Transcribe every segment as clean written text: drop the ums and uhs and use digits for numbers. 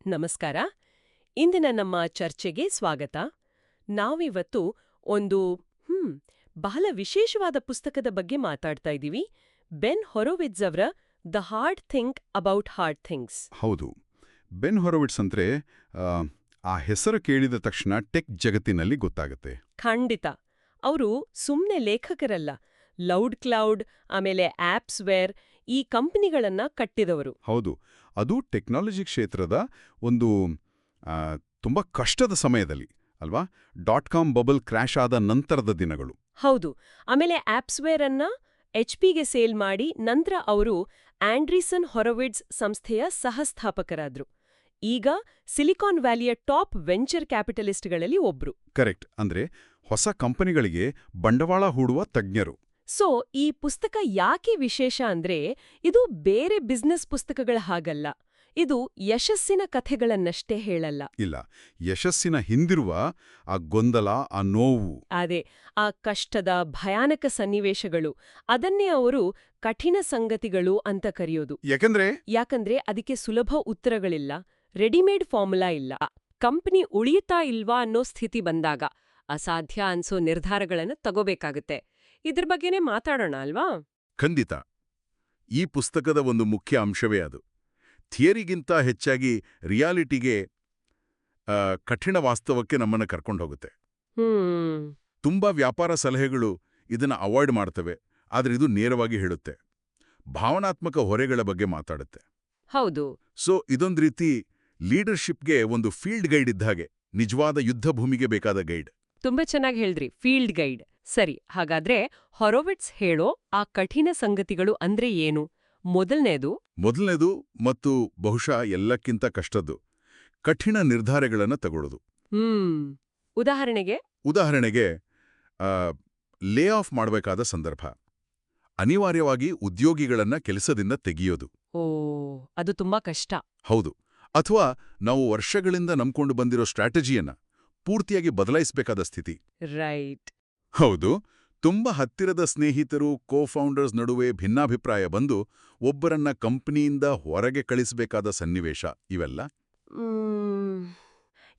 ನಮಸ್ಕಾರ. ಇಂದಿನ ನಮ್ಮ ಚರ್ಚೆಗೆ ಸ್ವಾಗತ. ನಾವಿವತ್ತು ಒಂದು ಬಹಳ ವಿಶೇಷವಾದ ಪುಸ್ತಕದ ಬಗ್ಗೆ ಮಾತಾಡ್ತಾ ಇದ್ದೀವಿ. ಬೆನ್ ಹೊರೋವಿಟ್ಜ್ ಅವರ the hard think about hard things. ಹೌದು. ಬೆನ್ ಹೊರೋವಿಟ್ಸ್ ಅಂದ್ರೆ ಆ ಹೆಸರು ಕೇಳಿದ ತಕ್ಷಣ ಟೆಕ್ ಜಗತ್ತಿನಲ್ಲಿ ಗೊತ್ತಾಗುತ್ತೆ. ಖಂಡಿತ. ಅವರು ಸುಮ್ಮನೆ ಲೇಖಕರಲ್ಲ, ಲೌಡ್ ಕ್ಲೌಡ್, ಆಮೇಲೆ ಆಪ್ಸ್ವೇರ್ ಈ ಕಂಪನಿಗಳನ್ನ ಕಟ್ಟಿದವರು. ಹೌದು. ಅದು ಟೆಕ್ನಾಲಜಿ ಕ್ಷೇತ್ರದ ಒಂದು ತುಂಬ ಕಷ್ಟದ ಸಮಯದಲ್ಲಿ ಅಲ್ವಾ, .com ಬಬಲ್ ಕ್ರ್ಯಾಶ್ ಆದ ನಂತರದ ದಿನಗಳು. ಹೌದು. ಆಮೇಲೆ ಆಪ್ಸ್ವೇರ್ ಅನ್ನ HP ಗೆ ಸೇಲ್ ಮಾಡಿ ನಂತರ ಅವರು ಆಂಡ್ರೀಸನ್ ಹೊರೋವಿಟ್ಜ್ ಸಂಸ್ಥೆಯ ಸಹಸ್ಥಾಪಕರಾದ್ರು. ಈಗ ಸಿಲಿಕಾನ್ ವ್ಯಾಲಿಯ ಟಾಪ್ ವೆಂಚರ್ ಕ್ಯಾಪಿಟಲಿಸ್ಟ್ಗಳಲ್ಲಿ ಒಬ್ರು. ಕರೆಕ್ಟ್. ಅಂದ್ರೆ ಹೊಸ ಕಂಪನಿಗಳಿಗೆ ಬಂಡವಾಳ ಹೂಡುವ ತಜ್ಞರು. ಸೊ ಈ ಪುಸ್ತಕ ಯಾಕೆ ವಿಶೇಷ ಅಂದ್ರೆ ಇದು ಬೇರೆ ಬಿಸ್ನೆಸ್ ಪುಸ್ತಕಗಳ ಹಾಗಲ್ಲ. ಇದು ಯಶಸ್ಸಿನ ಕಥೆಗಳನ್ನಷ್ಟೇ ಹೇಳಲ್ಲ. ಇಲ್ಲ, ಯಶಸ್ಸಿನ ಹಿಂದಿರುವ ಆ ಗೊಂದಲ, ಆ ನೋವು, ಅದೇ ಆ ಕಷ್ಟದ ಭಯಾನಕ ಸನ್ನಿವೇಶಗಳು, ಅದನ್ನೇ ಅವರು ಕಠಿಣ ಸಂಗತಿಗಳು ಅಂತ ಕರೆಯೋದು. ಯಾಕಂದ್ರೆ ಅದಕ್ಕೆ ಸುಲಭ ಉತ್ತರಗಳಿಲ್ಲ, ರೆಡಿಮೇಡ್ ಫಾರ್ಮುಲಾ ಇಲ್ಲ. ಕಂಪನಿ ಉಳಿಯುತ್ತಾ ಇಲ್ವಾ ಅನ್ನೋ ಸ್ಥಿತಿ ಬಂದಾಗ ಅಸಾಧ್ಯ ಅನ್ಸೋ ನಿರ್ಧಾರಗಳನ್ನು ತಗೋಬೇಕಾಗುತ್ತೆ. ಇದ್ರ ಬಗ್ಗೆನೇ ಮಾತಾಡೋಣ ಅಲ್ವಾ? ಖಂಡಿತ. ಈ ಪುಸ್ತಕದ ಒಂದು ಮುಖ್ಯ ಅಂಶವೇ ಅದು. ಥಿಯರಿಗಿಂತ ಹೆಚ್ಚಾಗಿ ರಿಯಾಲಿಟಿಗೆ, ಕಠಿಣ ವಾಸ್ತವಕ್ಕೆ ನಮ್ಮನ್ನು ಕರ್ಕೊಂಡೋಗುತ್ತೆ. ತುಂಬಾ ವ್ಯಾಪಾರ ಸಲಹೆಗಳು ಇದನ್ನ ಅವಾಯ್ಡ್ ಮಾಡ್ತವೆ, ಆದ್ರೆ ಇದು ನೇರವಾಗಿ ಹೇಳುತ್ತೆ. ಭಾವನಾತ್ಮಕ ಹೊರೆಗಳ ಬಗ್ಗೆ ಮಾತಾಡುತ್ತೆ. ಹೌದು. ಸೊ ಇದೊಂದು ರೀತಿ ಲೀಡರ್ಶಿಪ್ಗೆ ಒಂದು ಫೀಲ್ಡ್ ಗೈಡ್ ಇದ್ದ ಹಾಗೆ, ನಿಜವಾದ ಯುದ್ಧ ಭೂಮಿಗೆ ಬೇಕಾದ ಗೈಡ್. ತುಂಬಾ ಚೆನ್ನಾಗಿ ಹೇಳಿದ್ರಿ, ಫೀಲ್ಡ್ ಗೈಡ್. ಸರಿ, ಹಾಗಾದ್ರೆ ಹೊರೋವಿಟ್ಸ್ ಹೇಳೋ ಆ ಕಠಿಣ ಸಂಗತಿಗಳು ಅಂದ್ರೆ ಏನು? ಮೊದಲನೇದು ಮತ್ತು ಬಹುಶಃ ಎಲ್ಲಕ್ಕಿಂತ ಕಷ್ಟದ್ದು, ಕಠಿಣ ನಿರ್ಧಾರಗಳನ್ನು ತಗೊಳ್ಳೋದು. ಉದಾಹರಣೆಗೆ ಲೇ ಆಫ್ ಮಾಡಬೇಕಾದ ಸಂದರ್ಭ, ಅನಿವಾರ್ಯವಾಗಿ ಉದ್ಯೋಗಿಗಳನ್ನ ಕೆಲಸದಿಂದ ತೆಗೆಯೋದು. ಅದು ತುಂಬಾ ಕಷ್ಟ. ಹೌದು. ಅಥವಾ ನಾವು ವರ್ಷಗಳಿಂದ ನಂಬ್ಕೊಂಡು ಬಂದಿರೋ ಸ್ಟ್ರಾಟಜಿಯನ್ನ ಪೂರ್ತಿಯಾಗಿ ಬದಲಾಯಿಸಬೇಕಾದ ಸ್ಥಿತಿ. ರೈಟ್. ಹೌದು. ತುಂಬಾ ಹತ್ತಿರದ ಸ್ನೇಹಿತರು, ಕೋ-ಫೌಂಡರ್ಸ್ ನಡುವೆ ಭಿನ್ನಾಭಿಪ್ರಾಯ ಬಂದು ಒಬ್ಬರನ್ನ ಕಂಪನಿಯಿಂದ ಹೊರಗೆ ಕಳಿಸಬೇಕಾದ ಸನ್ನಿವೇಶ. ಇವೆಲ್ಲ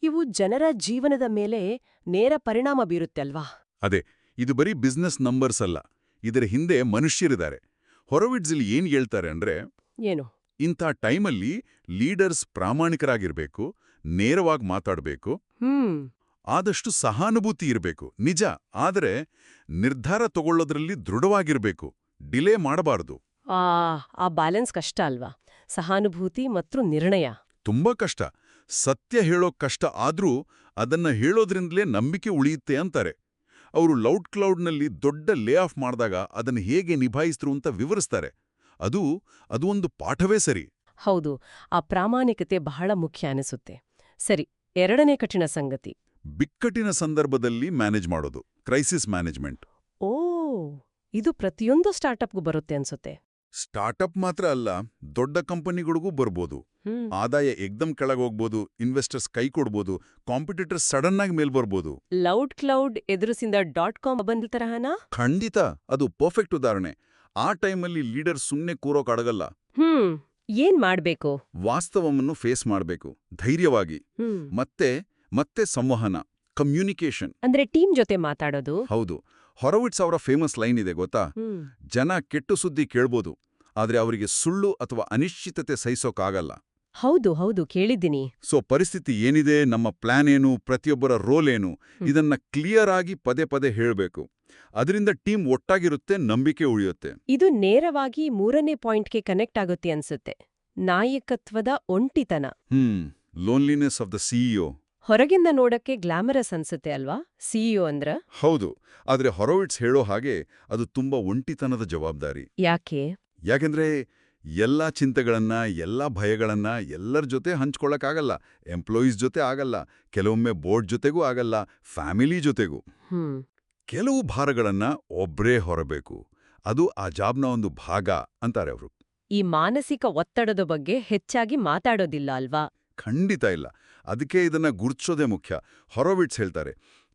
ಇವು ಜನರ ಜೀವನದ ಮೇಲೆ ನೇರ ಪರಿಣಾಮ ಬೀರುತ್ತೆ ಅಲ್ವಾ? ಅದೇ, ಇದು ಬರೀ ಬಿಸ್ನೆಸ್ ನಂಬರ್ಸ್ ಅಲ್ಲ, ಇದರ ಹಿಂದೆ ಮನುಷ್ಯರಿದ್ದಾರೆ. ಹೊರೋವಿಟ್ಜ್ ಇಲ್ಲಿ ಏನ್ ಹೇಳ್ತಾರೆ ಅಂದ್ರೆ, ಏನು? ಇಂಥ ಟೈಮಲ್ಲಿ ಲೀಡರ್ಸ್ ಪ್ರಾಮಾಣಿಕರಾಗಿರ್ಬೇಕು, ನೇರವಾಗಿ ಮಾತಾಡಬೇಕು, ಆದಷ್ಟು ಸಹಾನುಭೂತಿ ಇರಬೇಕು, ನಿಜ. ಆದರೆ ನಿರ್ಧಾರ ತಗೊಳ್ಳೋದ್ರಲ್ಲಿ ದೃಢವಾಗಿರ್ಬೇಕು, ಡಿಲೇ ಮಾಡಬಾರದು. ಆ ಬ್ಯಾಲೆನ್ಸ್ ಕಷ್ಟ ಅಲ್ವಾ? ಸಹಾನುಭೂತಿ ಮತ್ತು ನಿರ್ಣಯ ತುಂಬಾ ಕಷ್ಟ. ಸತ್ಯ ಹೇಳೋ ಕಷ್ಟ ಆದ್ರೂ ಅದನ್ನ ಹೇಳೋದ್ರಿಂದಲೇ ನಂಬಿಕೆ ಉಳಿಯುತ್ತೆ ಅಂತಾರೆ. ಅವರು ಲೌಡ್ ಕ್ಲೌಡ್ನಲ್ಲಿ ದೊಡ್ಡ ಲೇ ಆಫ್ ಮಾಡಿದಾಗ ಅದನ್ನು ಹೇಗೆ ನಿಭಾಯಿಸಿದ್ರು ಅಂತ ವಿವರಿಸ್ತಾರೆ. ಅದು ಒಂದು ಪಾಠವೇ ಸರಿ. ಹೌದು. ಆ ಪ್ರಾಮಾಣಿಕತೆ ಬಹಳ ಮುಖ್ಯ ಅನಿಸುತ್ತೆ. ಸರಿ, ಎರಡನೇ ಕಠಿಣ ಸಂಗತಿ, ಬಿಕ್ಕಟ್ಟಿನ ಸಂದರ್ಭದಲ್ಲಿ ಮ್ಯಾನೇಜ್ ಮಾಡೋದು, ಕ್ರೈಸಿಸ್ ಮ್ಯಾನೇಜ್ಮೆಂಟ್. ಇದು ಪ್ರತಿಯೊಂದು ಸ್ಟಾರ್ಟ್ಅಪ್ಗೂ ಬರುತ್ತೆ ಅನ್ಸುತ್ತೆ. ಸ್ಟಾರ್ಟ್ಅಪ್ ಮಾತ್ರ ಅಲ್ಲ, ದೊಡ್ಡ ಕಂಪನಿಗಳಿಗೂ ಬರ್ಬೋದು. ಆದಾಯ ಎಕ್ದಮ್ ಕೆಳಗೋಗ್ಬೋದು, ಇನ್ವೆಸ್ಟರ್ಸ್ ಕೈ ಕೊಡ್ಬೋದು, ಕಾಂಪಿಟೇಟರ್ಸ್ ಸಡನ್ ಆಗಿ ಮೇಲ್ ಬರ್ಬೋದು. ಲೌಡ್ ಕ್ಲೌಡ್ ಎದುರಿಸಿದ .com ಬಂದ ತರಹನಾ? ಖಂಡಿತ. ಅದು ಪರ್ಫೆಕ್ಟ್ ಉದಾಹರಣೆ. ಆ ಟೈಮಲ್ಲಿ ಲೀಡರ್ ಸುಮ್ಮನೆ ಕೂರೋಕಾಗಲ್ಲ. ಏನ್ ಮಾಡ್ಬೇಕು? ವಾಸ್ತವವನ್ನು ಫೇಸ್ ಮಾಡ್ಬೇಕು, ಧೈರ್ಯವಾಗಿ. ಮತ್ತೆ ಸಂವಹನ, ಕಮ್ಯುನಿಕೇಶನ್. ಅಂದ್ರೆ ಟೀಮ್ ಜೊತೆ ಮಾತಾಡೋದು. ಹೌದು. ಹೊರೋವಿಟ್ಸ್ ಅವರ ಫೇಮಸ್ ಲೈನ್ ಇದೆ ಗೊತ್ತಾ? ಜನ ಕೆಟ್ಟು ಸುದ್ದಿ ಕೇಳ್ಬೋದು, ಆದ್ರೆ ಅವರಿಗೆ ಸುಳ್ಳು ಅಥವಾ ಅನಿಶ್ಚಿತತೆ ಸಹಿಸೋಕಾಗಲ್ಲ. ಹೌದು, ಕೇಳಿದ್ದೀನಿ. ಸೊ ಪರಿಸ್ಥಿತಿ ಏನಿದೆ, ನಮ್ಮ ಪ್ಲಾನ್ ಏನು, ಪ್ರತಿಯೊಬ್ಬರ ರೋಲ್ ಏನು, ಇದನ್ನ ಕ್ಲಿಯರ್ ಆಗಿ ಪದೇ ಪದೇ ಹೇಳಬೇಕು. ಅದರಿಂದ ಟೀಮ್ ಒಟ್ಟಾಗಿರುತ್ತೆ, ನಂಬಿಕೆ ಉಳಿಯುತ್ತೆ. ಇದು ನೇರವಾಗಿ ಮೂರನೇ ಪಾಯಿಂಟ್ಗೆ ಕನೆಕ್ಟ್ ಆಗುತ್ತೆ ಅನ್ಸುತ್ತೆ, ನಾಯಕತ್ವದ ಒಂಟಿತನ. Loneliness of the CEO. ಹೊರಗಿಂದ ನೋಡಕ್ಕೆ ಗ್ಲಾಮರಸ್ ಅನ್ಸುತ್ತೆ ಅಲ್ವಾ ಸಿಇಒ ಅಂದ್ರ? ಹೌದು. ಆದ್ರೆ ಹೊರೋವಿಟ್ಸ್ ಹೇಳೋ ಹಾಗೆ ಅದು ತುಂಬಾ ಒಂಟಿತನದ ಜವಾಬ್ದಾರಿ. ಯಾಕೆಂದ್ರೆ ಎಲ್ಲಾ ಚಿಂತೆಗಳನ್ನ, ಎಲ್ಲಾ ಭಯಗಳನ್ನ ಎಲ್ಲರ ಜೊತೆ ಹಂಚ್ಕೊಳ್ಳಕ್ಕಾಗಲ್ಲ. ಎಂಪ್ಲಾಯೀಸ್ ಜೊತೆ ಆಗಲ್ಲ, ಕೆಲವೊಮ್ಮೆ ಬೋರ್ಡ್ ಜೊತೆಗೂ ಆಗಲ್ಲ, ಫ್ಯಾಮಿಲಿ ಜೊತೆಗೂ. ಕೆಲವು ಭಾರಗಳನ್ನ ಒಬ್ರೇ ಹೊರಬೇಕು. ಅದು ಆ ಜಾಬ್ನ ಒಂದು ಭಾಗ ಅಂತಾರೆ ಅವರು. ಈ ಮಾನಸಿಕ ಒತ್ತಡದ ಬಗ್ಗೆ ಹೆಚ್ಚಾಗಿ ಮಾತಾಡೋದಿಲ್ಲ ಅಲ್ವಾ? ಖಂಡಿತ ಇಲ್ಲ. ಅದಕ್ಕೆ ಇದನ್ನ ಗುರುತಿಸೋದೇ ಮುಖ್ಯ. ಹೊರೋವಿಟ್ಸ್ ಹೇಳ್ತಾರೆ,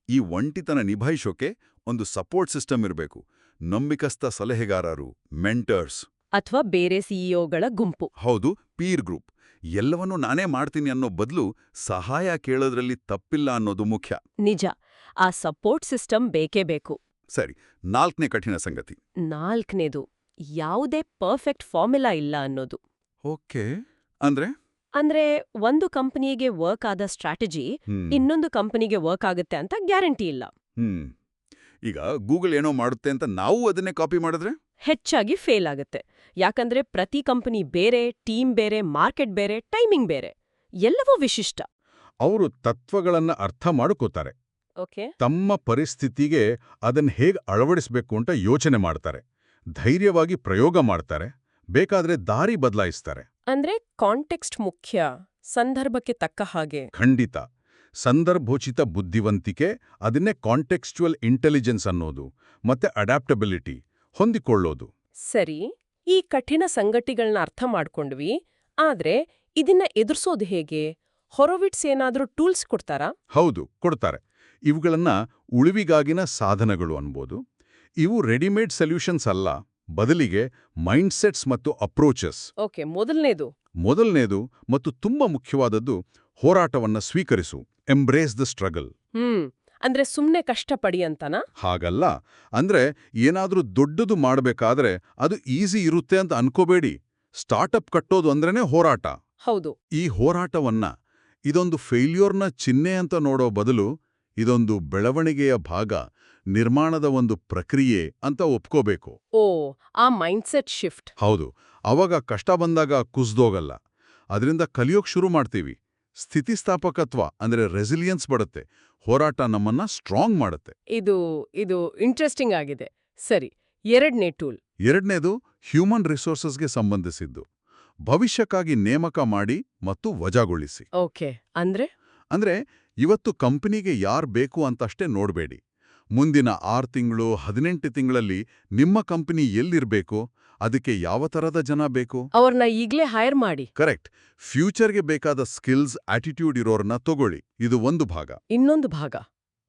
ಈ ಒಂಟಿತನ ನಿಭಾಯಿಸೋಕೆ ಒಂದು ಸಪೋರ್ಟ್ ಸಿಸ್ಟಮ್ ಇರಬೇಕು. ನಂಬಿಕಸ್ಥ ಸಲಹೆಗಾರರು, ಮೆಂಟರ್ಸ್. ಅಥವಾ ಬೇರೆ ಸಿಇಒಗಳ ಗುಂಪು. ಹೌದು, ಪೀರ್ ಗ್ರೂಪ್. ಎಲ್ಲವನ್ನೂ ನಾನೇ ಮಾಡ್ತೀನಿ ಅನ್ನೋ ಬದಲು ಸಹಾಯ ಕೇಳೋದ್ರಲ್ಲಿ ತಪ್ಪಿಲ್ಲ ಅನ್ನೋದು ಮುಖ್ಯ. ನಿಜ, ಆ ಸಪೋರ್ಟ್ ಸಿಸ್ಟಮ್ ಬೇಕೇ ಬೇಕು. ಸರಿ, 4ನೇ ಕಠಿಣ ಸಂಗತಿ. 4ನೇದು, ಯಾವುದೇ ಪರ್ಫೆಕ್ಟ್ ಫಾರ್ಮುಲಾ ಇಲ್ಲ ಅನ್ನೋದು. ಓಕೆ, ಅಂದ್ರೆ ಒಂದು ಕಂಪನಿಗೆ ವರ್ಕ್ ಆದ ಸ್ಟ್ರಾಟಜಿ ಇನ್ನೊಂದು ಕಂಪನಿಗೆ ವರ್ಕ್ ಆಗುತ್ತೆ ಅಂತ ಗ್ಯಾರಂಟಿ ಇಲ್ಲ. ಈಗ ಗೂಗಲ್ ಏನೋ ಮಾಡುತ್ತೆ ಅಂತ ನಾವು ಅದನ್ನೇ ಕಾಪಿ ಮಾಡಿದ್ರೆ ಹೆಚ್ಚಾಗಿ ಫೇಲ್ ಆಗುತ್ತೆ. ಯಾಕಂದ್ರೆ ಪ್ರತಿ ಕಂಪನಿ ಬೇರೆ, ಟೀಮ್ ಬೇರೆ, ಮಾರ್ಕೆಟ್ ಬೇರೆ, ಟೈಮಿಂಗ್ ಬೇರೆ, ಎಲ್ಲವೂ ವಿಶಿಷ್ಟ. ಅವರು ತತ್ವಗಳನ್ನ ಅರ್ಥ ಮಾಡ್ಕೋತಾರೆ, ಓಕೆ, ತಮ್ಮ ಪರಿಸ್ಥಿತಿಗೆ ಅದನ್ನ ಹೇಗೆ ಅಳವಡಿಸಬೇಕು ಅಂತ ಯೋಚನೆ ಮಾಡ್ತಾರೆ, ಧೈರ್ಯವಾಗಿ ಪ್ರಯೋಗ ಮಾಡ್ತಾರೆ, ಬೇಕಾದ್ರೆ ದಾರಿ ಬದಲಾಯಿಸ್ತಾರೆ. ಅಂದ್ರೆ ಕಾಂಟೆಕ್ಸ್ಟ್ ಮುಖ್ಯ, ಸಂದರ್ಭಕ್ಕೆ ತಕ್ಕ ಹಾಗೆ. ಖಂಡಿತ. ಸಂದರ್ಭೋಚಿತ ಬುದ್ಧಿವಂತಿಕೆ, ಅದನ್ನೇ ಕಾಂಟೆಕ್ಸ್ಚುಯಲ್ ಇಂಟೆಲಿಜೆನ್ಸ್ ಅನ್ನೋದು, ಮತ್ತೆ ಅಡ್ಯಾಪ್ಟಬಿಲಿಟಿ, ಹೊಂದಿಕೊಳ್ಳೋದು. ಸರಿ, ಈ ಕಠಿಣ ಸಂಗತಿಗಳನ್ನ ಅರ್ಥ ಮಾಡ್ಕೊಂಡ್ವಿ. ಆದ್ರೆ ಇದನ್ನ ಎದುರಿಸೋದು ಹೇಗೆ? ಹೊರವಿಟ್ಸ್ ಏನಾದ್ರೂ ಟೂಲ್ಸ್ ಕೊಡ್ತಾರಾ? ಹೌದು, ಕೊಡ್ತಾರೆ. ಇವುಗಳನ್ನ ಉಳಿವಿಗಾಗಿನ ಸಾಧನಗಳು ಅನ್ಬೋದು. ಇವು ರೆಡಿಮೇಡ್ ಸೊಲ್ಯೂಷನ್ಸ್ ಅಲ್ಲ, ಬದಲಿಗೆ ಮೈಂಡ್ಸೆಟ್ಸ್ ಮತ್ತು ಅಪ್ರೋಚಸ್. ಓಕೆ, ಮೊದಲನೇದು ಮತ್ತು ತುಂಬಾ ಮುಖ್ಯವಾದದ್ದು, ಹೋರಾಟವನ್ನ ಸ್ವೀಕರಿಸು, ಎಂಬ್ರೇಸ್ ದ ಸ್ಟ್ರಗಲ್. ಅಂದ್ರೆ ಸುಮ್ನೆ ಕಷ್ಟಪಡಿ ಅಂತನಾ? ಹಾಗಲ್ಲ. ಅಂದ್ರೆ ಏನಾದ್ರೂ ದೊಡ್ಡದು ಮಾಡಬೇಕಾದ್ರೆ ಅದು ಈಸಿ ಇರುತ್ತೆ ಅಂತ ಅನ್ಕೋಬೇಡಿ. ಸ್ಟಾರ್ಟಪ್ ಕಟ್ಟೋದು ಅಂದ್ರೇನೆ ಹೋರಾಟ. ಹೌದು. ಈ ಹೋರಾಟವನ್ನ ಇದೊಂದು ಫೇಲ್ಯೂರ್ನ ಚಿಹ್ನೆ ಅಂತ ನೋಡೋ ಬದಲು ಇದೊಂದು ಬೆಳವಣಿಗೆಯ ಭಾಗ, ನಿರ್ಮಾಣದ ಒಂದು ಪ್ರಕ್ರಿಯೆ ಅಂತ ಒಪ್ಕೋಬೇಕು. ಆ ಮೈಂಡ್ಸೆಟ್ ಶಿಫ್ಟ್. ಹೌದು. ಅವಾಗ ಕಷ್ಟ ಬಂದಾಗ ಕುಸ್ದೋಗಲ್ಲ, ಅದರಿಂದ ಕಲಿಯೋಕ್ ಶುರು ಮಾಡ್ತೀವಿ. ಸ್ಥಿತಿಸ್ಥಾಪಕತ್ವ ಅಂದ್ರೆ ರೆಸಿಲಿಯನ್ಸ್ ಬರುತ್ತೆ, ಹೋರಾಟ ನಮ್ಮನ್ನ ಸ್ಟ್ರಾಂಗ್ ಮಾಡುತ್ತೆ. ಇದು ಇಂಟ್ರೆಸ್ಟಿಂಗ್ ಆಗಿದೆ. ಸರಿ, ಎರಡನೇ ಟೂಲ್. ಎರಡನೇದು ಹ್ಯೂಮನ್ ರಿಸೋರ್ಸಸ್ಗೆ ಸಂಬಂಧಿಸಿದ್ದು. ಭವಿಷ್ಯಕ್ಕಾಗಿ ನೇಮಕ ಮಾಡಿ ಮತ್ತು ವಜಾಗೊಳಿಸಿ. ಓಕೆ, ಅಂದ್ರೆ ಇವತ್ತು ಕಂಪನಿಗೆ ಯಾರ್ ಬೇಕು ಅಂತಷ್ಟೇ ನೋಡ್ಬೇಡಿ. ಮುಂದಿನ 6 ತಿಂಗಳು 18 ತಿಂಗಳಲ್ಲಿ ನಿಮ್ಮ ಕಂಪನಿ ಎಲ್ಲಿರ್ಬೇಕು, ಅದಕ್ಕೆ ಯಾವ ಥರದ ಜನ ಬೇಕು, ಅವ್ರನ್ನ ಈಗ್ಲೇ ಹೈರ್ ಮಾಡಿ. ಕರೆಕ್ಟ್. ಫ್ಯೂಚರ್ಗೆ ಬೇಕಾದ ಸ್ಕಿಲ್ಸ್, ಆಟಿಟ್ಯೂಡ್ ಇರೋರ್ನ ತಗೊಳ್ಳಿ. ಇದು ಒಂದು ಭಾಗ. ಇನ್ನೊಂದು ಭಾಗ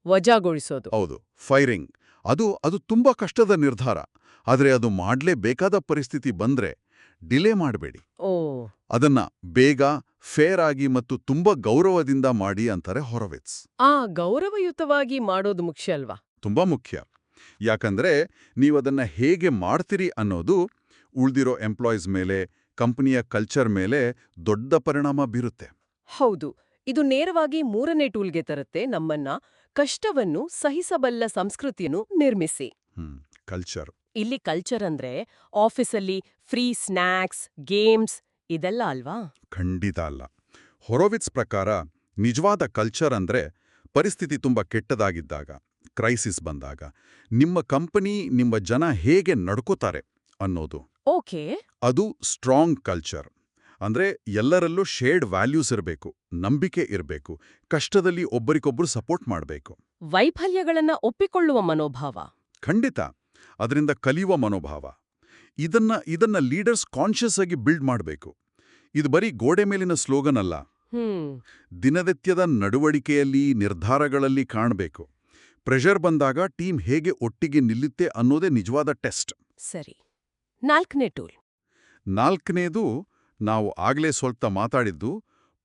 ವಜಾಗೊಳಿಸೋದು. ಹೌದು, ಫೈರಿಂಗ್. ಅದು ತುಂಬಾ ಕಷ್ಟದ ನಿರ್ಧಾರ. ಆದ್ರೆ ಅದು ಮಾಡ್ಲೇಬೇಕಾದ ಪರಿಸ್ಥಿತಿ ಬಂದ್ರೆ ಡಿಲೇ ಮಾಡಬೇಡಿ. ಅದನ್ನ ಬೇಗ, ಫೇರ್ ಆಗಿ ಮತ್ತು ತುಂಬಾ ಗೌರವದಿಂದ ಮಾಡಿ ಅಂತಾರೆ ಹೊರವಿಟ್ಸ್. ಗೌರವಯುತವಾಗಿ ಮಾಡೋದು ಮುಖ್ಯ ಅಲ್ವಾ? ತುಂಬಾ ಮುಖ್ಯ. ಯಾಕಂದ್ರೆ ನೀವದನ್ನ ಹೇಗೆ ಮಾಡ್ತೀರಿ ಅನ್ನೋದು ಉಳ್ದಿರೋ ಎಂಪ್ಲಾಯೀಸ್ ಮೇಲೆ, ಕಂಪನಿಯ ಕಲ್ಚರ್ ಮೇಲೆ ದೊಡ್ಡ ಪರಿಣಾಮ ಬೀರುತ್ತೆ. ಹೌದು. ಇದು ನೇರವಾಗಿ 3ನೇ ಟೂಲ್ಗೆ ತರುತ್ತೆ ನಮ್ಮನ್ನ, ಕಷ್ಟವನ್ನು ಸಹಿಸಬಲ್ಲ ಸಂಸ್ಕೃತಿಯನ್ನು ನಿರ್ಮಿಸಿ. ಕಲ್ಚರ್. ಇಲ್ಲಿ ಕಲ್ಚರ್ ಅಂದ್ರೆ ಆಫೀಸಲ್ಲಿ ಫ್ರೀ ಸ್ನ್ಯಾಕ್ಸ್, ಗೇಮ್ಸ್ ಇದೆಲ್ಲ ಅಲ್ವಾ? ಖಂಡಿತ ಅಲ್ಲ. ಹೊರವಿಟ್ಸ್ ಪ್ರಕಾರ ನಿಜವಾದ ಕಲ್ಚರ್ ಅಂದ್ರೆ ಪರಿಸ್ಥಿತಿ ತುಂಬಾ ಕೆಟ್ಟದಾಗಿದ್ದಾಗ, ಕ್ರೈಸಿಸ್ ಬಂದಾಗ ನಿಮ್ಮ ಕಂಪನಿ, ನಿಮ್ಮ ಜನ ಹೇಗೆ ನಡ್ಕೋತಾರೆ ಅನ್ನೋದು. ಓಕೆ. ಅದು ಸ್ಟ್ರಾಂಗ್ ಕಲ್ಚರ್. ಅಂದ್ರೆ ಎಲ್ಲರಲ್ಲೂ ಶೇರ್ಡ್ ವ್ಯಾಲ್ಯೂಸ್ ಇರಬೇಕು, ನಂಬಿಕೆ ಇರಬೇಕು, ಕಷ್ಟದಲ್ಲಿ ಒಬ್ಬರಿಗೊಬ್ರು ಸಪೋರ್ಟ್ ಮಾಡಬೇಕು. ವೈಫಲ್ಯಗಳನ್ನ ಒಪ್ಪಿಕೊಳ್ಳುವ ಮನೋಭಾವ. ಖಂಡಿತ. ಅದರಿಂದ ಕಲಿಯುವ ಮನೋಭಾವ. ಇದನ್ನ ಲೀಡರ್ಸ್ ಕಾನ್ಷಿಯಸ್ ಆಗಿ ಬಿಲ್ಡ್ ಮಾಡಬೇಕು. ಇದು ಬರೀ ಗೋಡೆ ಮೇಲಿನ ಸ್ಲೋಗನ್ ಅಲ್ಲ, ದಿನನಿತ್ಯದ ನಡವಳಿಕೆಯಲ್ಲಿ, ನಿರ್ಧಾರಗಳಲ್ಲಿ ಕಾಣಬೇಕು. ಪ್ರೆಷರ್ ಬಂದಾಗ ಟೀಮ್ ಹೇಗೆ ಒಟ್ಟಿಗೆ ನಿಲ್ಲುತ್ತೆ ಅನ್ನೋದೇ ನಿಜವಾದ ಟೆಸ್ಟ್. ಸರಿ, 4ನೇ ಟೂಲ್. 4ನೇದು ನಾವು ಆಗ್ಲೇ ಸ್ವಲ್ಪ ಮಾತಾಡಿದ್ದು,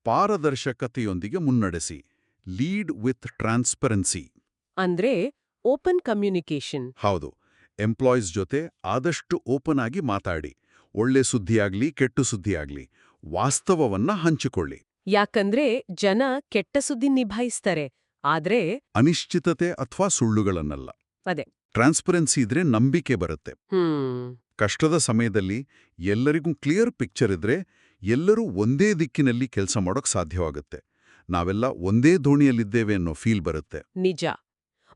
ಪಾರದರ್ಶಕತೆಯೊಂದಿಗೆ ಮುನ್ನಡೆಸಿ, ಲೀಡ್ ವಿತ್ ಟ್ರಾನ್ಸ್ಪರೆನ್ಸಿ. ಅಂದ್ರೆ ಓಪನ್ ಕಮ್ಯುನಿಕೇಷನ್. ಹೌದು. ಎಂಪ್ಲಾಯೀಸ್ ಜೊತೆ ಆದಷ್ಟು ಓಪನ್ ಆಗಿ ಮಾತಾಡಿ. ಒಳ್ಳೆ ಸುದ್ದಿಯಾಗ್ಲಿ, ಕೆಟ್ಟು ಸುದ್ದಿಯಾಗ್ಲಿ, ವಾಸ್ತವವನ್ನ ಹಂಚಿಕೊಳ್ಳಿ. ಯಾಕಂದ್ರೆ ಜನ ಕೆಟ್ಟ ಸುದ್ದಿ ನಿಭಾಯಿಸ್ತಾರೆ, ಆದ್ರೆ ಅನಿಶ್ಚಿತತೆ ಅಥವಾ ಸುಳ್ಳುಗಳನ್ನಲ್ಲ. ಅದೇ ಟ್ರಾನ್ಸ್ಪರೆನ್ಸಿ ಇದ್ರೆ ನಂಬಿಕೆ ಬರುತ್ತೆ. ಕಷ್ಟದ ಸಮಯದಲ್ಲಿ ಎಲ್ಲರಿಗೂ ಕ್ಲಿಯರ್ ಪಿಕ್ಚರ್ ಇದ್ರೆ ಎಲ್ಲರೂ ಒಂದೇ ದಿಕ್ಕಿನಲ್ಲಿ ಕೆಲಸ ಮಾಡೋಕ್ ಸಾಧ್ಯವಾಗುತ್ತೆ. ನಾವೆಲ್ಲ ಒಂದೇ ದೋಣಿಯಲ್ಲಿದ್ದೇವೆ ಅನ್ನೋ ಫೀಲ್ ಬರುತ್ತೆ. ನಿಜ.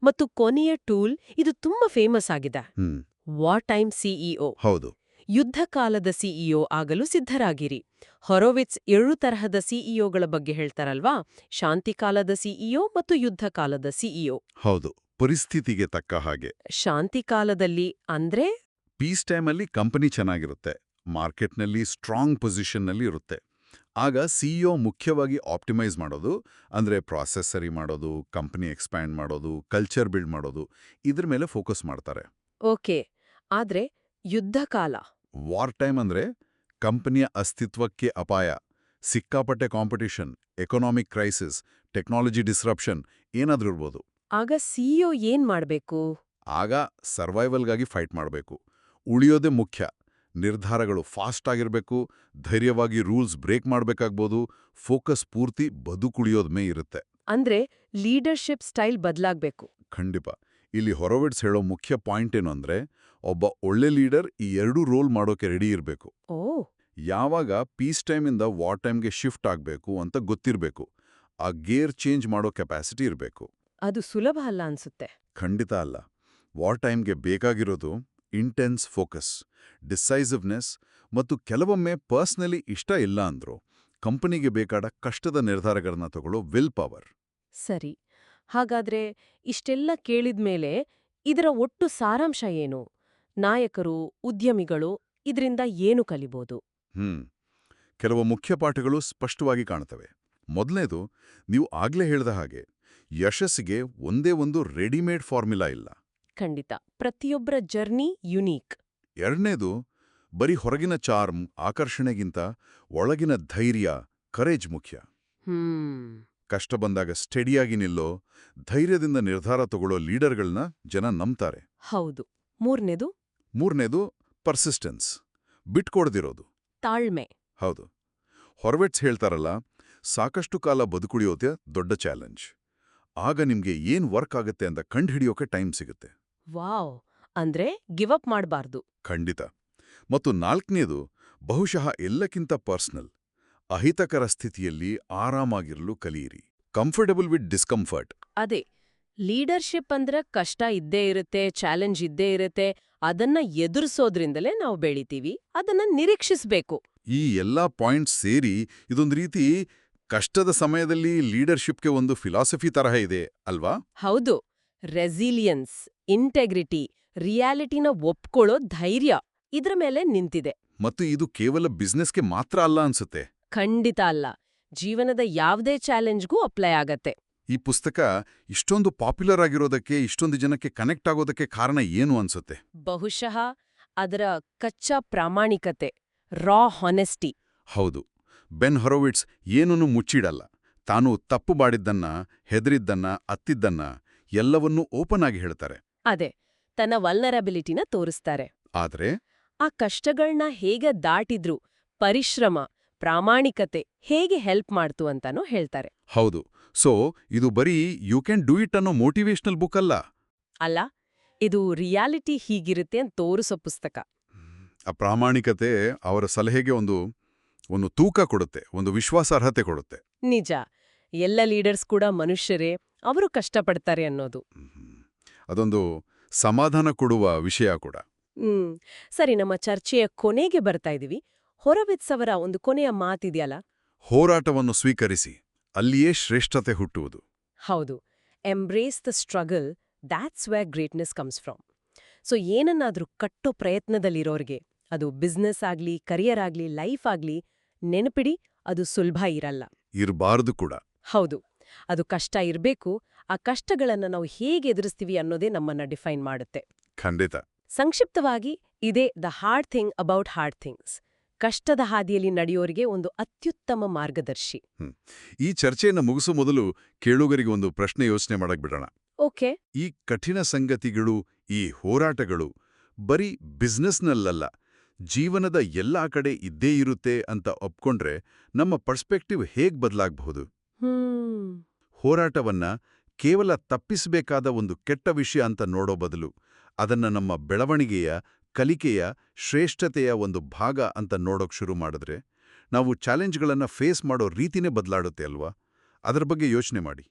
ಮತ್ತು ಕೊನೆಯ ಟೂಲ್, ಇದು ತುಂಬಾ ಫೇಮಸ್ ಆಗಿದೆ, ವಾರ್ ಟೈಮ್ ಸಿಇಒ. ಹೌದು. ಯುದ್ಧ ಕಾಲದ ಸಿಇಒ ಆಗಲು ಸಿದ್ಧರಾಗಿರಿ. ಹೊರವಿಟ್ಸ್ 7 ತರಹದ ಸಿಇಒಗಳ ಬಗ್ಗೆ ಹೇಳ್ತಾರಲ್ವಾ? ಶಾಂತಿ ಕಾಲದ ಸಿಇಒ ಮತ್ತು ಯುದ್ಧ ಕಾಲದ ಸಿಇಒ. ಹೌದು, ಪರಿಸ್ಥಿತಿಗೆ ತಕ್ಕ ಹಾಗೆ. ಶಾಂತಿ ಕಾಲದಲ್ಲಿ ಅಂದ್ರೆ ಪೀಸ್ ಟೈಮಲ್ಲಿ ಕಂಪನಿ ಚೆನ್ನಾಗಿರುತ್ತೆ, ಮಾರ್ಕೆಟ್ನಲ್ಲಿ ಸ್ಟ್ರಾಂಗ್ ಪೊಸಿಷನ್ನಲ್ಲಿ ಇರುತ್ತೆ. ಆಗ ಸಿಇಒ ಮುಖ್ಯವಾಗಿ ಆಪ್ಟಿಮೈಸ್ ಮಾಡೋದು, ಅಂದ್ರೆ ಪ್ರಾಸೆಸ್ ಸರಿ ಮಾಡೋದು, ಕಂಪನಿ ಎಕ್ಸ್ಪ್ಯಾಂಡ್ ಮಾಡೋದು, ಕಲ್ಚರ್ ಬಿಲ್ಡ್ ಮಾಡೋದು, ಇದ್ರ ಮೇಲೆ ಫೋಕಸ್ ಮಾಡ್ತಾರೆ. ಓಕೆ. ಆದ್ರೆ ಯುದ್ಧ ಕಾಲ, ವಾರ್ ಟೈಮ್ ಅಂದ್ರೆ ಕಂಪನಿಯ ಅಸ್ತಿತ್ವಕ್ಕೆ ಅಪಾಯ, ಸಿಕ್ಕಾಪಟ್ಟೆ competition, economic crisis, technology disruption ಏನಾದ್ರೂ ಇರ್ಬೋದು. ಆಗ ಸಿಇಒ ಏನ್ ಮಾಡ್ಬೇಕು? ಆಗ ಸರ್ವೈವಲ್ಗಾಗಿ ಫೈಟ್ ಮಾಡಬೇಕು. ಉಳಿಯೋದೇ ಮುಖ್ಯ. ನಿರ್ಧಾರಗಳು ಫಾಸ್ಟ್ ಆಗಿರಬೇಕು, ಧೈರ್ಯವಾಗಿ ರೂಲ್ಸ್ ಬ್ರೇಕ್ ಮಾಡಬೇಕಾಗ್ಬೋದು, ಫೋಕಸ್ ಪೂರ್ತಿ ಬದುಕುಳಿಯೋದ್ಮೇ ಇರುತ್ತೆ. ಅಂದ್ರೆ ಲೀಡರ್ಶಿಪ್ ಸ್ಟೈಲ್ ಬದಲಾಗ್ಬೇಕು. ಖಂಡಿತ. ಇಲ್ಲಿ ಹೊರವಿಡ್ಸ್ ಹೇಳೋ ಮುಖ್ಯ ಪಾಯಿಂಟ್ ಏನು ಅಂದ್ರೆ, ಒಬ್ಬ ಒಳ್ಳೆ ಲೀಡರ್ ಈ ಎರಡೂ ರೋಲ್ ಮಾಡೋಕೆ ರೆಡಿ ಇರಬೇಕು. ಓ, ಯಾವಾಗ ಪೀಸ್ ಟೈಮಿಂದ ವಾರ್ ಟೈಮ್ಗೆ ಶಿಫ್ಟ್ ಆಗಬೇಕು ಅಂತ ಗೊತ್ತಿರಬೇಕು. ಆ ಗೇರ್ ಚೇಂಜ್ ಮಾಡೋ ಕೆಪಾಸಿಟಿ ಇರಬೇಕು. ಅದು ಸುಲಭ ಅಲ್ಲ ಅನ್ಸುತ್ತೆ. ಖಂಡಿತ ಅಲ್ಲ. ವಾರ್ ಟೈಮ್ಗೆ ಬೇಕಾಗಿರೋದು ಇಂಟೆನ್ಸ್ ಫೋಕಸ್, ಡಿಸೈಸಿವ್ನೆಸ್ ಮತ್ತು ಕೆಲವೊಮ್ಮೆ ಪರ್ಸ್ನಲಿ ಇಷ್ಟ ಇಲ್ಲ ಅಂದ್ರೂ ಕಂಪನಿಗೆ ಬೇಕಾದ ಕಷ್ಟದ ನಿರ್ಧಾರಗಳನ್ನ ತಗೊಳ್ಳೋ ವಿಲ್ ಪವರ್. ಸರಿ, ಹಾಗಾದ್ರೆ ಇಷ್ಟೆಲ್ಲ ಕೇಳಿದ್ಮೇಲೆ ಇದರ ಒಟ್ಟು ಸಾರಾಂಶ ಏನು? ನಾಯಕರು, ಉದ್ಯಮಿಗಳು ಇದರಿಂದ ಏನು ಕಲಿಬೋದು? ಕೆಲವು ಮುಖ್ಯ ಪಾಠಗಳು ಸ್ಪಷ್ಟವಾಗಿ ಕಾಣ್ತವೆ. ಮೊದಲನೇದು, ನೀವು ಆಗ್ಲೇ ಹೇಳಿದ ಹಾಗೆ ಯಶಸ್ಸಿಗೆ ಒಂದೇ ಒಂದು ರೆಡಿಮೇಡ್ ಫಾರ್ಮುಲಾ ಇಲ್ಲ. ಖಂಡಿತ, ಪ್ರತಿಯೊಬ್ಬರ ಜರ್ನಿ ಯುನೀಕ್. ಎರಡನೇದು, ಬರೀ ಹೊರಗಿನ ಚಾರ್ಮ್, ಆಕರ್ಷಣೆಗಿಂತ ಒಳಗಿನ ಧೈರ್ಯ, ಕರೇಜ್ ಮುಖ್ಯ. ಕಷ್ಟ ಬಂದಾಗ ಸ್ಟೆಡಿಯಾಗಿ ನಿಲ್ಲೋ, ಧೈರ್ಯದಿಂದ ನಿರ್ಧಾರ ತಗೊಳ್ಳೋ ಲೀಡರ್ಗಳನ್ನ ಜನ ನಂಬ್ತಾರೆ. ಹೌದು. ಮೂರನೇದು ಪರ್ಸಿಸ್ಟೆನ್ಸ್, ಬಿಟ್ಕೊಡ್ದಿರೋದು, ತಾಳ್ಮೆ. ಹೌದು. ಹೊರವೆಟ್ಸ್ ಹೇಳ್ತಾರಲ್ಲ, ಸಾಕಷ್ಟು ಕಾಲ ಬದುಕುಳಿಯೋದೇ ದೊಡ್ಡ ಚಾಲೆಂಜ್. ಆಗ ನಿಮ್ಗೆ ಏನ್ ವರ್ಕ್ ಆಗುತ್ತೆ ಅಂತ ಕಂಡುಹಿಡಿಯೋಕೆ ಟೈಮ್ ಸಿಗುತ್ತೆ. ವಾವ್, ಅಂದ್ರೆ ಗಿವ್ ಅಪ್ ಮಾಡಬಾರ್ದು. ಖಂಡಿತ. ಮತ್ತು ನಾಲ್ಕನೇದು, ಬಹುಶಃ ಎಲ್ಲಕ್ಕಿಂತ ಪರ್ಸನಲ್, ಅಹಿತಕರ ಸ್ಥಿತಿಯಲ್ಲಿ ಆರಾಮಾಗಿರಲು ಕಲಿಯಿರಿ. Comfortable with discomfort. ಅದೇ, ಲೀಡರ್ಶಿಪ್ ಅಂದ್ರೆ ಕಷ್ಟ ಇದ್ದೇ ಇರುತ್ತೆ, ಚಾಲೆಂಜ್ ಇದ್ದೇ ಇರುತ್ತೆ. ಅದನ್ನ ಎದುರಿಸೋದ್ರಿಂದಲೇ ನಾವು ಬೆಳಿತೀವಿ, ಅದನ್ನ ನಿರೀಕ್ಷಿಸ್ಬೇಕು. ಈ ಎಲ್ಲಾ ಪಾಯಿಂಟ್ಸ್ ಸೇರಿ ಇದೊಂದು ರೀತಿ ಕಷ್ಟದ ಸಮಯದಲ್ಲಿ ಲೀಡರ್ಶಿಪ್ಗೆ ಒಂದು ಫಿಲಾಸಫಿ ತರಹ ಇದೆ ಅಲ್ವಾ? ಹೌದು. ರೆಸಿಲಿಯನ್ಸ್, ಇಂಟೆಗ್ರಿಟಿ, ರಿಯಾಲಿಟಿನ ಒಪ್ಕೊಳ್ಳೋ ಧೈರ್ಯ ಇದ್ರ ಮೇಲೆ ನಿಂತಿದೆ. ಮತ್ತು ಇದು ಕೇವಲ ಬಿಸ್ನೆಸ್ಗೆ ಮಾತ್ರ ಅಲ್ಲ ಅನ್ಸುತ್ತೆ. ಖಂಡಿತ ಅಲ್ಲ, ಜೀವನದ ಯಾವುದೇ ಚಾಲೆಂಜ್ಗೂ ಅಪ್ಲೈ ಆಗತ್ತೆ. ಈ ಪುಸ್ತಕ ಇಷ್ಟೊಂದು ಪಾಪ್ಯುಲರ್ ಆಗಿರೋದಕ್ಕೆ, ಇಷ್ಟೊಂದು ಜನಕ್ಕೆ ಕನೆಕ್ಟ್ ಆಗೋದಕ್ಕೆ ಕಾರಣ ಏನು ಅನ್ಸುತ್ತೆ? ಬಹುಶಃ ಅದರ ಕಚ್ಚಾ ಪ್ರಾಮಾಣಿಕತೆ, ರಾ ಹಾನೆಸ್ಟಿ. ಹೌದು. ಬೆನ್ ಹೊರೋವಿಟ್ಸ್ ಏನನ್ನೂ ಮುಚ್ಚಿಡಲ್ಲ. ತಾನು ತಪ್ಪು ಮಾಡಿದ್ದನ್ನ, ಹೆದರಿದ್ದನ್ನ, ಅತ್ತಿದ್ದನ್ನ ಎಲ್ಲವನ್ನೂ ಓಪನ್ ಆಗಿ ಹೇಳ್ತಾರೆ. ಅದೇ, ತನ್ನ ವಲ್ನರಬಿಲಿಟಿನ ತೋರಿಸ್ತಾರೆ. ಆದ್ರೆ ಆ ಕಷ್ಟಗಳ್ನ ಹೇಗೆ ದಾಟಿದ್ರು, ಪರಿಶ್ರಮ, ಪ್ರಾಮಾಣಿಕತೆ ಹೇಗೆ ಹೆಲ್ಪ್ ಮಾಡ್ತು ಅಂತಾನೂ ಹೇಳ್ತಾರೆ. ಹೌದು. ಸೊ ಇದು ಬರೀ ಯು ಕ್ಯಾನ್ ಡೂ ಇಟ್ ಅನ್ನೋ ಮೋಟಿವೇಶನಲ್ ಬುಕ್ ಅಲ್ಲ. ಅಲ್ಲ, ಇದು ರಿಯಾಲಿಟಿ ಹೀಗಿರುತ್ತೆ ಅಂತ ತೋರಿಸೋ ಪುಸ್ತಕ. ಆ ಪ್ರಾಮಾಣಿಕತೆ ಅವರ ಸಲಹೆಗೆ ಒಂದು ತೂಕ ಕೊಡುತ್ತೆ, ಒಂದು ವಿಶ್ವಾಸಾರ್ಹತೆ ಕೊಡುತ್ತೆ. ನಿಜ. ಎಲ್ಲ ಲೀಡರ್ಸ್ ಕೂಡ ಮನುಷ್ಯರೇ, ಅವರು ಕಷ್ಟಪಡ್ತಾರೆ ಅನ್ನೋದು ಅದೊಂದು ಸಮಾಧಾನ ಕೊಡುವ ವಿಷಯ ಕೂಡ. ಸರಿ, ನಮ್ಮ ಚರ್ಚೆಯ ಕೊನೆಗೆ ಬರ್ತಾ ಇದೀವಿ. ಹೊರವಿಟ್ಸ್ ಅವರ ಒಂದು ಕೊನೆಯ ಮಾತಿದೆಯಲ್ಲ, ಹೋರಾಟವನ್ನು ಸ್ವೀಕರಿಸಿ, ಅಲ್ಲಿಯೇ ಶ್ರೇಷ್ಠತೆ ಹುಟ್ಟುವುದು. ಹೌದು. Embrace the struggle, that's where greatness comes from. So ಏನನ್ನಾದ್ರೂ ಕಟ್ಟೋ ಪ್ರಯತ್ನದಲ್ಲಿರೋರ್ಗೆ, ಅದು ಬಿಸ್ನೆಸ್ ಆಗ್ಲಿ, ಕರಿಯರ್ ಆಗ್ಲಿ, ಲೈಫ್ ಆಗ್ಲಿ, ನೆನಪಿಡಿ, ಅದು ಸುಲಭ ಇರಲ್ಲ. ಇರಬಾರದು ಕೂಡ. ಹೌದು. ಅದು ಕಷ್ಟ ಇರಬೇಕು. ಆ ಕಷ್ಟಗಳನ್ನ ನಾವು ಹೇಗೆ ಎದುರಿಸ್ತೀವಿ ಅನ್ನೋದೇ ನಮ್ಮನ್ನ ಡಿಫೈನ್ ಮಾಡುತ್ತೆ. ಖಂಡಿತ. ಸಂಕ್ಷಿಪ್ತವಾಗಿ, ಇದೇ the hard thing about hard things. ಕಷ್ಟದ ಹಾದಿಯಲ್ಲಿ ನಡೆಯೋರಿಗೆ ಒಂದು ಅತ್ಯುತ್ತಮ ಮಾರ್ಗದರ್ಶಿ. ಈ ಚರ್ಚೆಯನ್ನು ಮುಗಿಸೋ ಮೊದಲು ಕೇಳುಗರಿಗೆ ಒಂದು ಪ್ರಶ್ನೆ ಯೋಚನೆ ಮಾಡಕ್ ಬಿಡೋಣ. ಓಕೆ. ಈ ಕಠಿಣ ಸಂಗತಿಗಳು, ಈ ಹೋರಾಟಗಳು ಬರೀ ಬಿಸ್ನೆಸ್ನಲ್ಲ, ಜೀವನದ ಎಲ್ಲಾ ಕಡೆ ಇದ್ದೇ ಇರುತ್ತೆ ಅಂತ ಒಪ್ಕೊಂಡ್ರೆ ನಮ್ಮ ಪರ್ಸ್ಪೆಕ್ಟಿವ್ ಹೇಗ್ ಬದಲಾಗಬಹುದು? ಹೋರಾಟವನ್ನ ಕೇವಲ ತಪ್ಪಿಸಬೇಕಾದ ಒಂದು ಕೆಟ್ಟ ವಿಷಯ ಅಂತ ನೋಡೋ ಬದಲು ಅದನ್ನ ನಮ್ಮ ಬೆಳವಣಿಗೆಯ, ಕಲಿಕೆಯ, ಶ್ರೇಷ್ಠತೆಯ ಒಂದು ಭಾಗ ಅಂತ ನೋಡೋಕ್ ಶುರು ಮಾಡಿದ್ರೆ ನಾವು ಚಾಲೆಂಜ್ಗಳನ್ನ ಫೇಸ್ ಮಾಡೋ ರೀತಿನೇ ಬದಲಾಡುತ್ತೆ ಅಲ್ವಾ? ಅದರ ಬಗ್ಗೆ ಯೋಚನೆ ಮಾಡಿ.